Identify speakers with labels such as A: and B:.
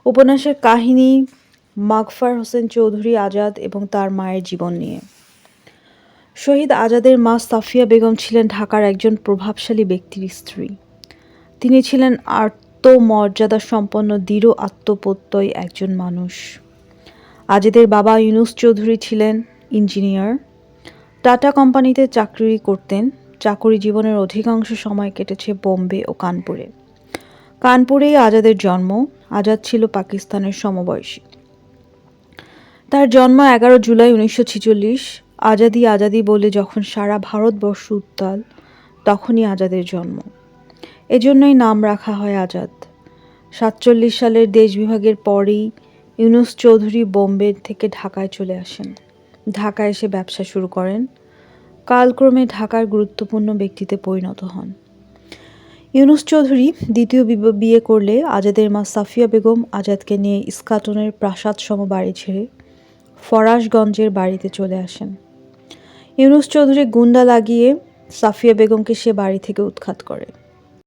A: উপন্যাসের কাহিনী মাগফার হোসেন চৌধুরী আজাদ এবং তার মায়ের জীবন নিয়ে। শহীদ আজাদের মা সাফিয়া বেগম ছিলেন ঢাকার একজন প্রভাবশালী ব্যক্তির স্ত্রী। তিনি ছিলেন আত্মমর্যাদা সম্পন্ন দৃঢ় আত্মপ্রত্যয়ী একজন মানুষ। আজাদের বাবা ইউনুস চৌধুরী ছিলেন ইঞ্জিনিয়ার। টাটা কোম্পানিতে চাকরি করতেন। চাকরি জীবনের অধিকাংশ সময় কেটেছে বোম্বে ও কানপুরে। কানপুরেই আজাদের জন্ম। আজাদ ছিল পাকিস্তানের সমবয়সী। তার জন্ম 11 জুলাই 1946। আজাদি আজাদি বলে যখন সারা ভারতবর্ষ উত্তাল, তখনই আজাদের জন্ম। এজন্যই নাম রাখা হয় আজাদ। 47 সালের দেশ বিভাগের পরই ইউনুস চৌধুরী বোম্বে থেকে ঢাকায় চলে আসেন। ঢাকায় এসে ব্যবসা শুরু করেন। কালক্রমে ঢাকার গুরুত্বপূর্ণ ব্যক্তিতে পরিণত হন। ইউনুস চৌধুরী দ্বিতীয় বিয়ে করলে আজাদের মা সাফিয়া বেগম আজাদকে নিয়ে ইস্কাটনের প্রাসাদসম বাড়ি ছেড়ে ফরাশগঞ্জের বাড়িতে চলে আসেন। ইউনুস চৌধুরী গুন্ডা লাগিয়ে সাফিয়া বেগমকে সে বাড়ি থেকে উৎখাত করে।